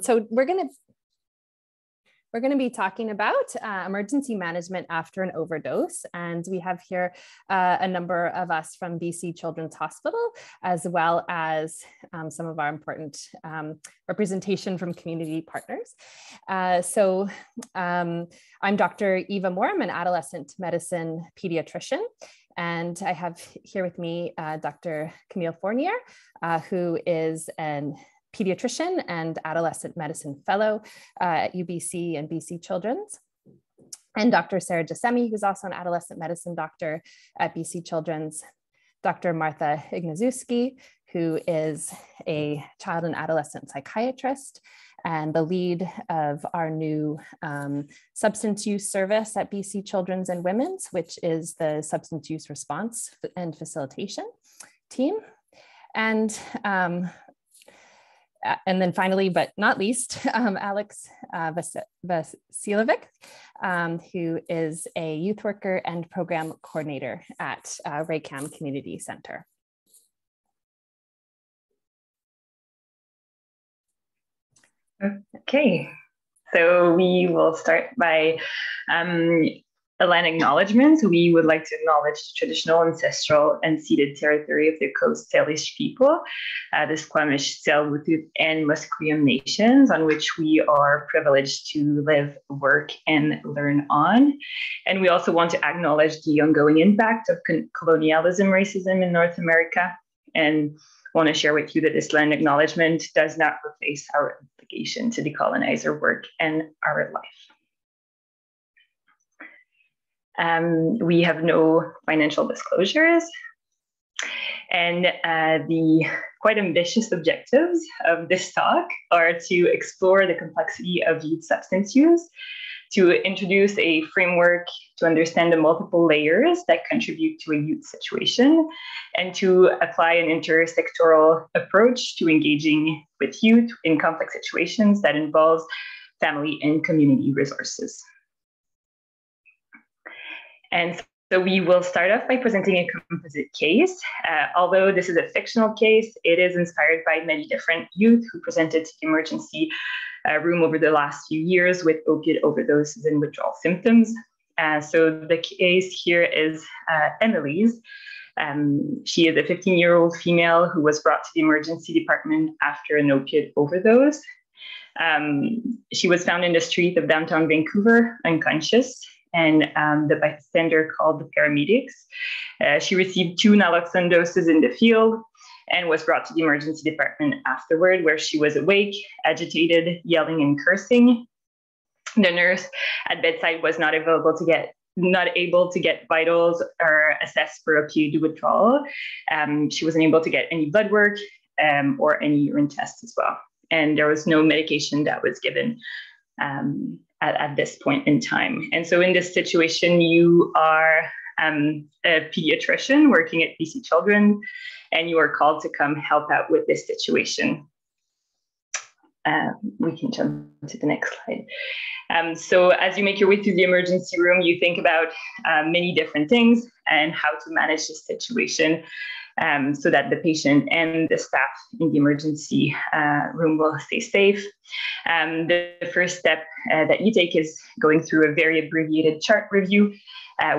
So we're going to be talking about emergency management after an overdose. And we have here a number of us from BC Children's Hospital, as well as some of our important representation from community partners. I'm Dr. Eva Moore. I'm an adolescent medicine pediatrician. And I have here with me Dr. Camille Fournier, who is an pediatrician and adolescent medicine fellow at UBC and BC Children's, and Dr. Sara Jassemi, who's also an adolescent medicine doctor at BC Children's, Dr. Martha Ignaszewski, who is a child and adolescent psychiatrist and the lead of our new substance use service at BC Children's and Women's, which is the substance use response and facilitation team. And then finally, but not least, Alex Vasilovic, who is a youth worker and program coordinator at Raycam Community Center. Okay, so we will start by a land acknowledgement. We would like to acknowledge the traditional, ancestral, and ceded territory of the Coast Salish people, the Squamish, Tsleil-Waututh, and Musqueam nations, on which we are privileged to live, work, and learn on. And we also want to acknowledge the ongoing impact of colonialism, racism in North America, and want to share with you that this land acknowledgement does not replace our obligation to decolonize our work and our life. We have no financial disclosures, and the quite ambitious objectives of this talk are to explore the complexity of youth substance use, to introduce a framework to understand the multiple layers that contribute to a youth situation, and to apply an intersectoral approach to engaging with youth in complex situations that involves family and community resources. And so we will start off by presenting a composite case. Although this is a fictional case, it is inspired by many different youth who presented to the emergency room over the last few years with opiate overdoses and withdrawal symptoms. So the case here is Emily's. She is a 15-year-old female who was brought to the emergency department after an opiate overdose. She was found in the street of downtown Vancouver, unconscious, and the bystander called the paramedics. She received 2 naloxone doses in the field and was brought to the emergency department afterward, where she was awake, agitated, yelling and cursing. The nurse at bedside was not able to get vitals or assess for opioid withdrawal. She wasn't able to get any blood work or any urine tests as well. And there was no medication that was given at this point in time. And so in this situation, you are a pediatrician working at BC Children, and you are called to come help out with this situation. We can jump to the next slide. So as you make your way through the emergency room, you think about many different things and how to manage this situation so that the patient and the staff in the emergency room will stay safe. The first step that you take is going through a very abbreviated chart review,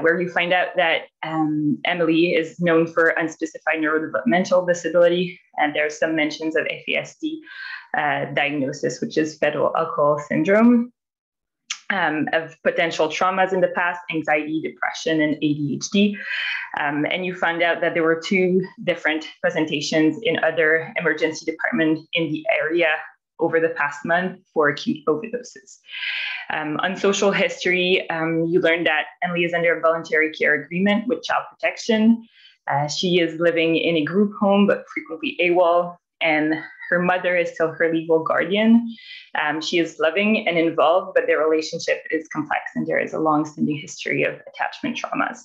where you find out that Emily is known for unspecified neurodevelopmental disability, and there are some mentions of FASD diagnosis, which is fetal alcohol syndrome, of potential traumas in the past, anxiety, depression, and ADHD. And you find out that there were 2 different presentations in other emergency departments in the area over the past month for acute overdoses. On social history, you learned that Emily is under a voluntary care agreement with Child Protection. She is living in a group home, but frequently AWOL, and her mother is still her legal guardian. She is loving and involved, but their relationship is complex, and there is a long-standing history of attachment traumas.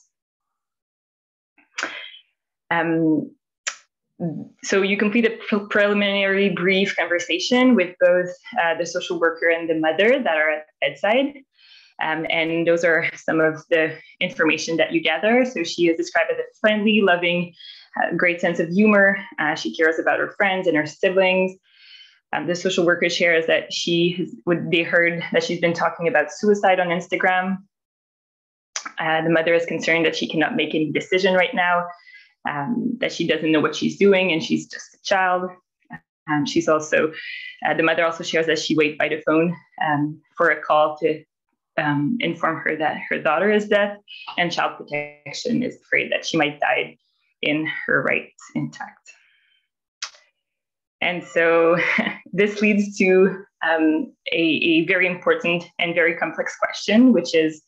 So you complete a preliminary brief conversation with both the social worker and the mother that are at bedside. And those are some of the information that you gather. So she is described as a friendly, loving, great sense of humor. She cares about her friends and her siblings. The social worker shares that they heard that she's been talking about suicide on Instagram. The mother is concerned that she cannot make any decision right now, that she doesn't know what she's doing and she's just a child. She's also, the mother also shares that she waits by the phone for a call to inform her that her daughter is dead, and child protection is afraid that she might die in her right intact. And so this leads to a very important and very complex question, which is,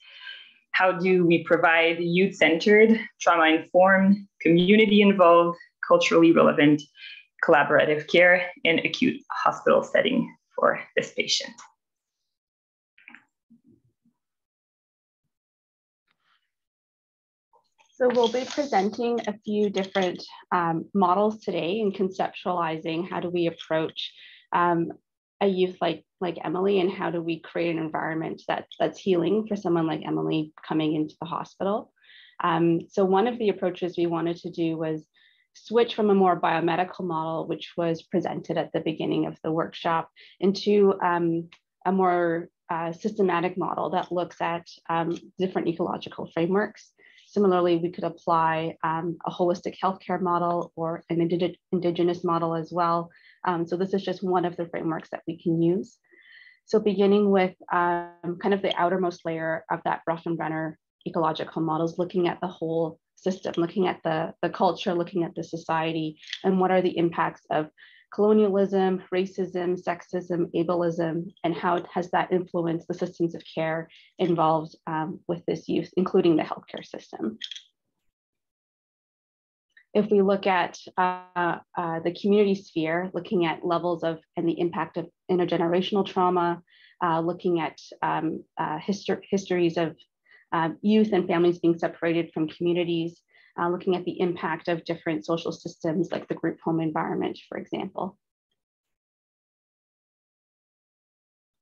how do we provide youth-centered, trauma-informed, community-involved, culturally relevant, collaborative care in acute hospital setting for this patient? So we'll be presenting a few different models today and conceptualizing how do we approach a youth like Emily, and how do we create an environment that's healing for someone like Emily coming into the hospital. So one of the approaches we wanted to do was switch from a more biomedical model, which was presented at the beginning of the workshop, into a more systematic model that looks at different ecological frameworks. Similarly, we could apply a holistic healthcare model or an indigenous model as well. So this is just one of the frameworks that we can use. So beginning with kind of the outermost layer of that Bronfenbrenner ecological models, looking at the whole system, looking at the culture, looking at the society, and what are the impacts of colonialism, racism, sexism, ableism, and how has that influenced the systems of care involved with this youth, including the healthcare system. If we look at the community sphere, looking at levels of and the impact of intergenerational trauma, looking at histories of youth and families being separated from communities, looking at the impact of different social systems like the group home environment, for example.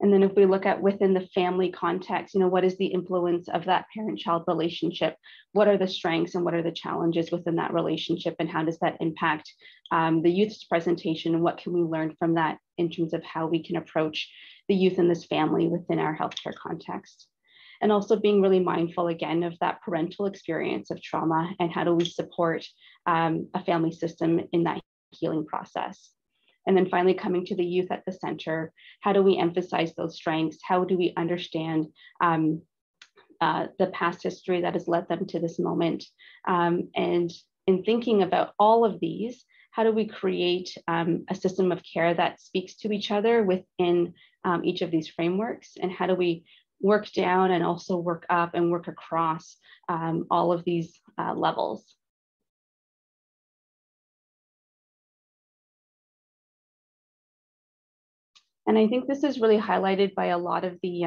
And then if we look at within the family context, what is the influence of that parent-child relationship? What are the strengths and what are the challenges within that relationship? And how does that impact the youth's presentation? And what can we learn from that in terms of how we can approach the youth in this family within our healthcare context? And also being really mindful again of that parental experience of trauma and how do we support a family system in that healing process. And then finally coming to the youth at the center, how do we emphasize those strengths? How do we understand the past history that has led them to this moment? And in thinking about all of these, how do we create a system of care that speaks to each other within each of these frameworks? And how do we work down and also work up and work across all of these levels? And I think this is really highlighted by a lot of the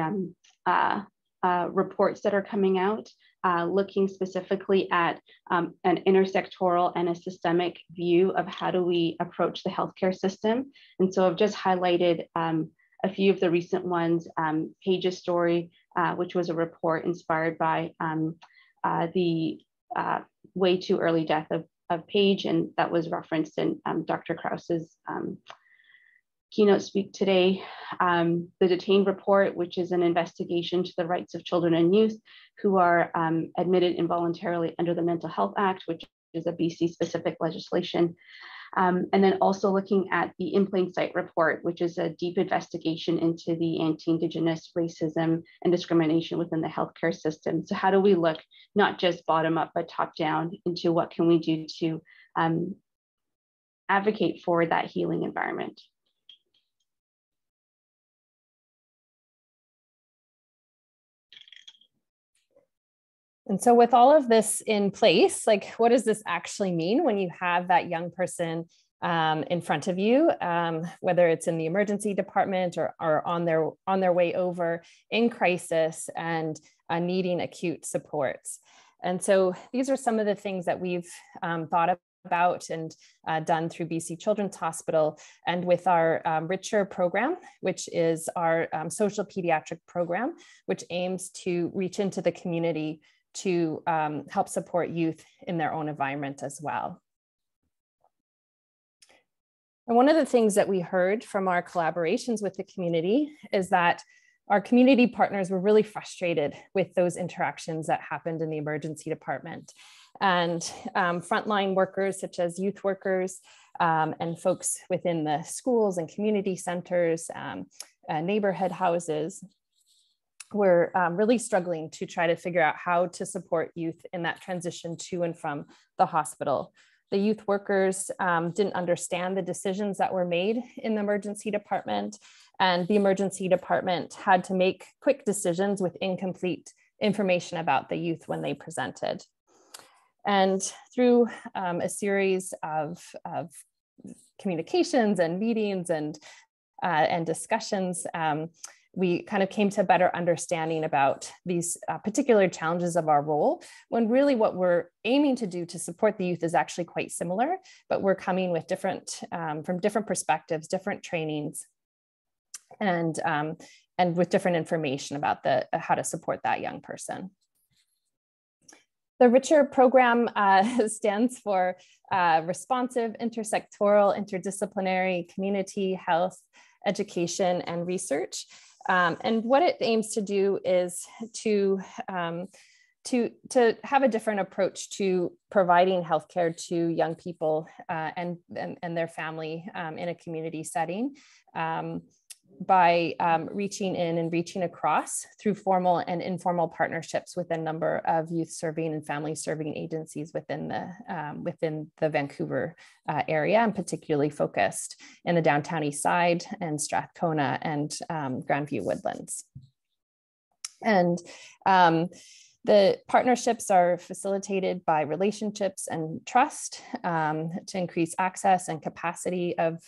reports that are coming out, looking specifically at an intersectoral and a systemic view of how do we approach the healthcare system. And so I've just highlighted a few of the recent ones, Paige's story, which was a report inspired by the way too early death of Paige, and that was referenced in Dr. Krause's keynote speak today. The Detained report, which is an investigation to the rights of children and youth who are admitted involuntarily under the Mental Health Act, which is a BC specific legislation. And then also looking at the In Plain Sight report, which is a deep investigation into the anti-Indigenous racism and discrimination within the healthcare system. So how do we look not just bottom up, but top down into what can we do to advocate for that healing environment? And so with all of this in place, like, what does this actually mean when you have that young person in front of you, whether it's in the emergency department or on their way over in crisis and needing acute supports? And so these are some of the things that we've thought about and done through BC Children's Hospital, and with our Richer program, which is our social pediatric program, which aims to reach into the community to help support youth in their own environment as well. And one of the things that we heard from our collaborations with the community is that our community partners were really frustrated with those interactions that happened in the emergency department. And frontline workers, such as youth workers and folks within the schools and community centers, neighborhood houses, were really struggling to try to figure out how to support youth in that transition to and from the hospital. The youth workers didn't understand the decisions that were made in the emergency department, and the emergency department had to make quick decisions with incomplete information about the youth when they presented. And through a series of communications and meetings and discussions, we kind of came to a better understanding about these particular challenges of our role, when really what we're aiming to do to support the youth is actually quite similar, but we're coming with different, from different perspectives, different trainings, and with different information about how to support that young person. The RICHER program stands for Responsive, Intersectoral, Interdisciplinary, Community, Health, Education, and Research. And what it aims to do is to have a different approach to providing healthcare to young people and their family in a community setting, by reaching in and reaching across through formal and informal partnerships with a number of youth serving and family serving agencies within the Vancouver area, and particularly focused in the downtown east side and Strathcona and Grandview Woodlands. And the partnerships are facilitated by relationships and trust to increase access and capacity of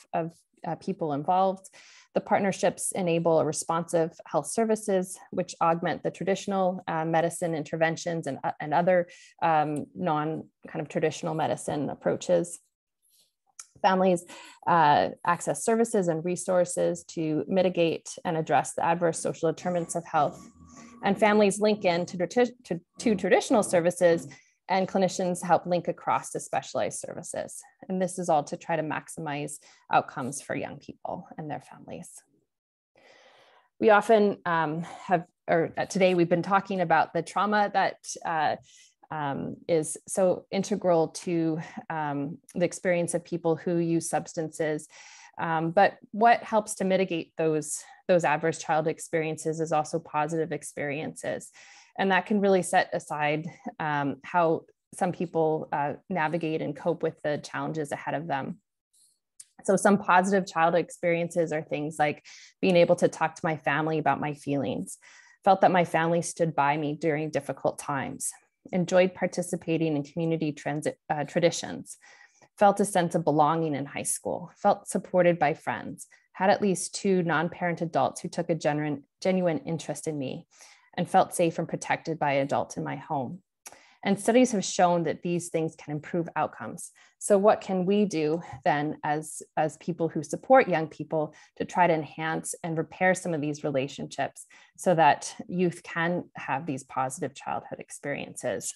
people involved. The partnerships enable responsive health services, which augment the traditional medicine interventions and other non-kind of traditional medicine approaches. Families access services and resources to mitigate and address the adverse social determinants of health. And families link in to traditional services, and clinicians help link across to specialized services. And this is all to try to maximize outcomes for young people and their families. We often today we've been talking about the trauma that is so integral to the experience of people who use substances. But what helps to mitigate those adverse childhood experiences is also positive experiences. And that can really set aside how some people navigate and cope with the challenges ahead of them. So some positive childhood experiences are things like being able to talk to my family about my feelings, felt that my family stood by me during difficult times, enjoyed participating in community traditions, felt a sense of belonging in high school, felt supported by friends, had at least 2 non-parent adults who took a genuine interest in me, and felt safe and protected by an adult in my home. And studies have shown that these things can improve outcomes. So what can we do then as people who support young people to try to enhance and repair some of these relationships so that youth can have these positive childhood experiences?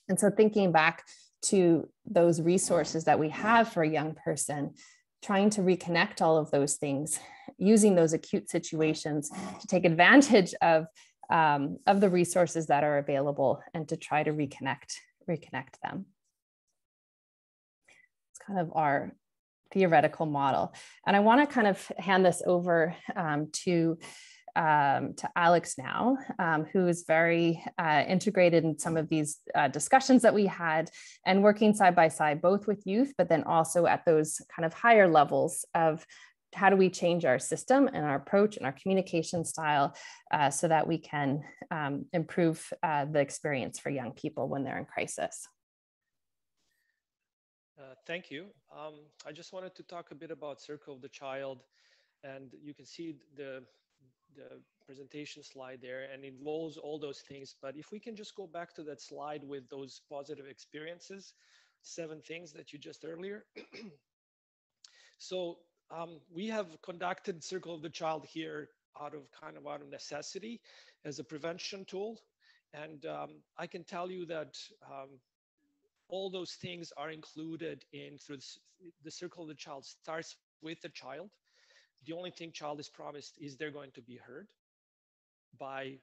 And so thinking back to those resources that we have for a young person, trying to reconnect all of those things, using those acute situations to take advantage of the resources that are available and to try to reconnect them. It's kind of our theoretical model. And I want to kind of hand this over to Alex now, who is very integrated in some of these discussions that we had and working side by side, both with youth, but then also at those kind of higher levels of how do we change our system and our approach and our communication style so that we can improve the experience for young people when they're in crisis. Thank you. I just wanted to talk a bit about Circle of the Child, and you can see the presentation slide there, and it involves all those things. But if we can just go back to that slide with those positive experiences, 7 things that you just earlier. So we have conducted Circle of the Child here out of necessity as a prevention tool. And I can tell you that all those things are included in through the circle of the child starts with the child. The only thing child is promised is they're going to be heard by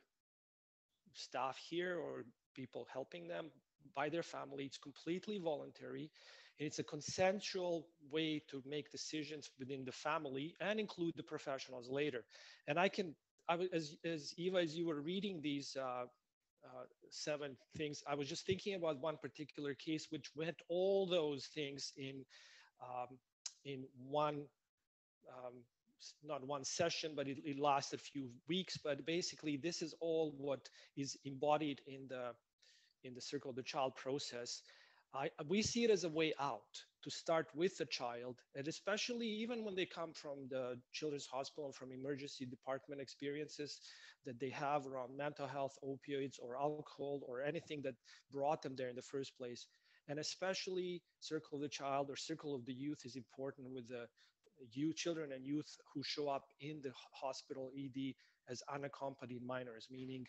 staff here or people helping them, by their family. It's completely voluntary. And it's a consensual way to make decisions within the family and include the professionals later. And as Eva, as you were reading these 7 things, I was just thinking about one particular case which went all those things in one, not one session, but it lasted a few weeks. But basically, this is all what is embodied in the circle of the child process. We see it as a way out, to start with the child, and especially even when they come from the children's hospital, from emergency department experiences that they have around mental health, opioids, or alcohol, or anything that brought them there in the first place. And especially circle of the child or circle of the youth is important with the children and youth who show up in the hospital ED as unaccompanied minors, meaning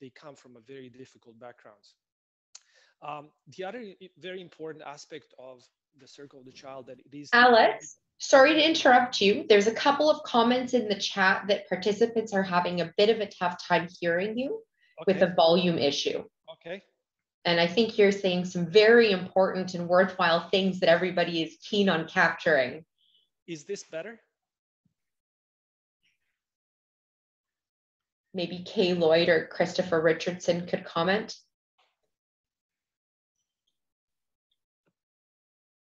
they come from a very difficult backgrounds. The other very important aspect of the circle of the child that it is— Alex, sorry to interrupt you. There's a couple of comments in the chat that participants are having a bit of a tough time hearing you with a volume issue. Okay. And I think you're saying some very important and worthwhile things that everybody is keen on capturing. Is this better? Maybe Kay Lloyd or Christopher Richardson could comment.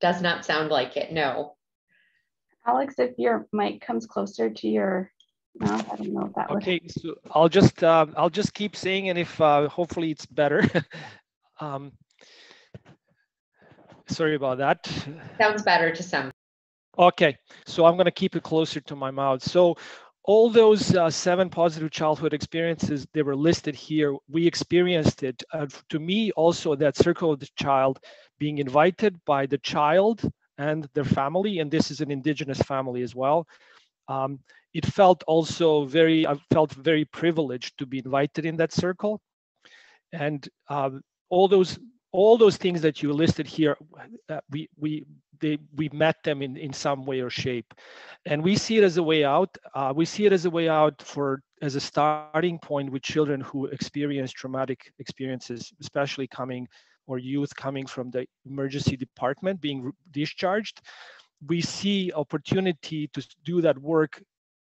Does not sound like it, no. Alex, if your mic comes closer to your mouth, I don't know if that would. Okay, so I'll just keep saying, and if hopefully it's better. Sorry about that. Sounds better to some. Okay, so I'm going to keep it closer to my mouth. So all those 7 positive childhood experiences, they were listed here. We experienced it. To me, also, that circle of the child, being invited by the child and their family, and this is an Indigenous family as well. It felt also I felt very privileged to be invited in that circle. And all those things that you listed here, we met them in some way or shape, and we see it as a way out. We see it as a way out as a starting point with children who experience traumatic experiences, especially youth coming from the emergency department being discharged. We see opportunity to do that work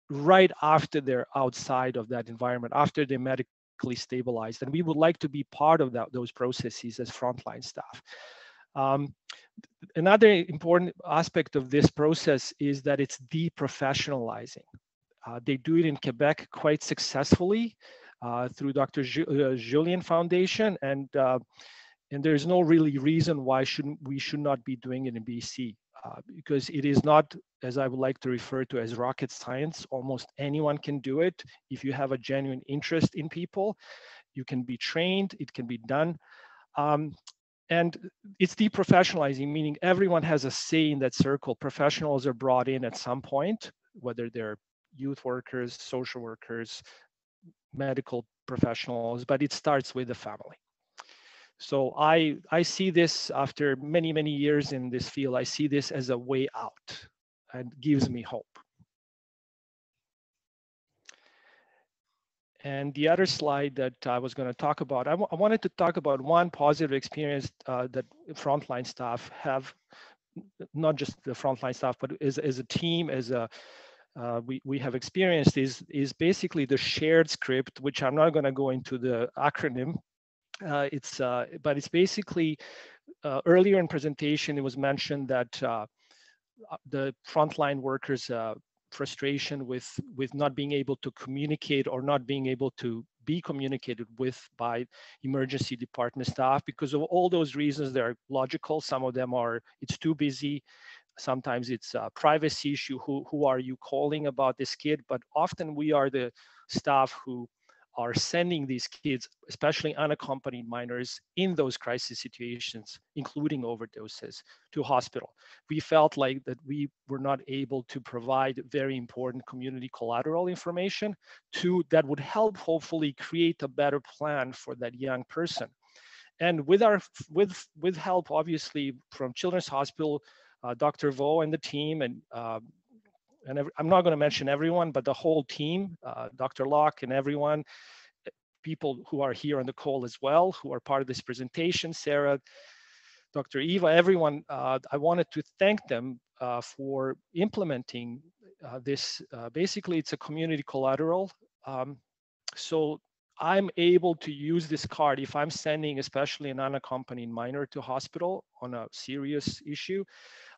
right after they're outside of that environment, after they're medically stabilized, and we would like to be part of those processes as frontline staff. Another important aspect of this process is that it's deprofessionalizing. They do it in Quebec quite successfully through Dr. Julien Foundation, and there's no really reason why we should not be doing it in BC, because it is not, as I would like to refer to, as rocket science. Almost anyone can do it. If you have a genuine interest in people, you can be trained, it can be done. And it's deprofessionalizing, meaning everyone has a say in that circle. Professionals are brought in at some point, whether they're youth workers, social workers, medical professionals, but it starts with the family. So I see this, after many, many years in this field, I see this as a way out and gives me hope. And the other slide that I was going to talk about, I wanted to talk about one positive experience that frontline staff have, not just the frontline staff, but as a team, we have experienced is basically the shared script, which I'm not going to go into the acronym. But it's basically, earlier in presentation, it was mentioned that the frontline workers' frustration with not being able to communicate or not being able to be communicated with by emergency department staff, because of all those reasons. They're logical. Some of them are, it's too busy. Sometimes it's a privacy issue. Who are you calling about this kid? But often we are the staff who are sending these kids, especially unaccompanied minors, in those crisis situations, including overdoses, to hospital. We felt like that we were not able to provide very important community collateral information that would help hopefully create a better plan for that young person. And with help, obviously, from Children's Hospital, Dr. Vo and the team, and I'm not going to mention everyone, but the whole team, Dr. Locke and everyone, people who are here on the call as well, who are part of this presentation, Sara, Dr. Eva, everyone, I wanted to thank them for implementing this. Basically, it's a community collateral. So I'm able to use this card if I'm sending especially an unaccompanied minor to hospital on a serious issue.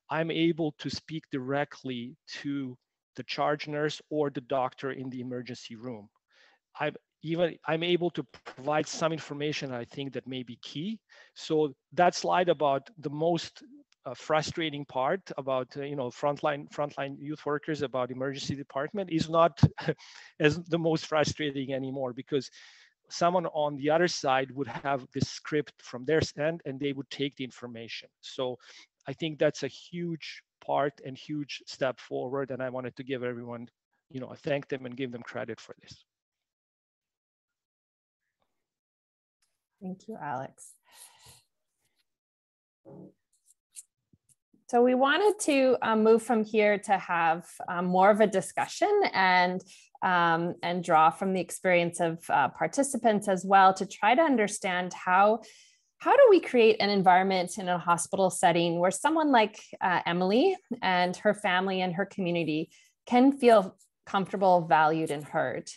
I'm able to speak directly to the charge nurse or the doctor in the emergency room. I'm able to provide some information I think that may be key. So that slide about the most frustrating part about frontline youth workers about emergency department is not as the most frustrating anymore, because someone on the other side would have this script from their end and they would take the information. So I think that's a huge part and huge step forward, and I wanted to give everyone, thank them and give them credit for this. Thank you, Alex. So we wanted to move from here to have more of a discussion and draw from the experience of participants as well to try to understand how do we create an environment in a hospital setting where someone like Emily and her family and her community can feel comfortable, valued, and heard.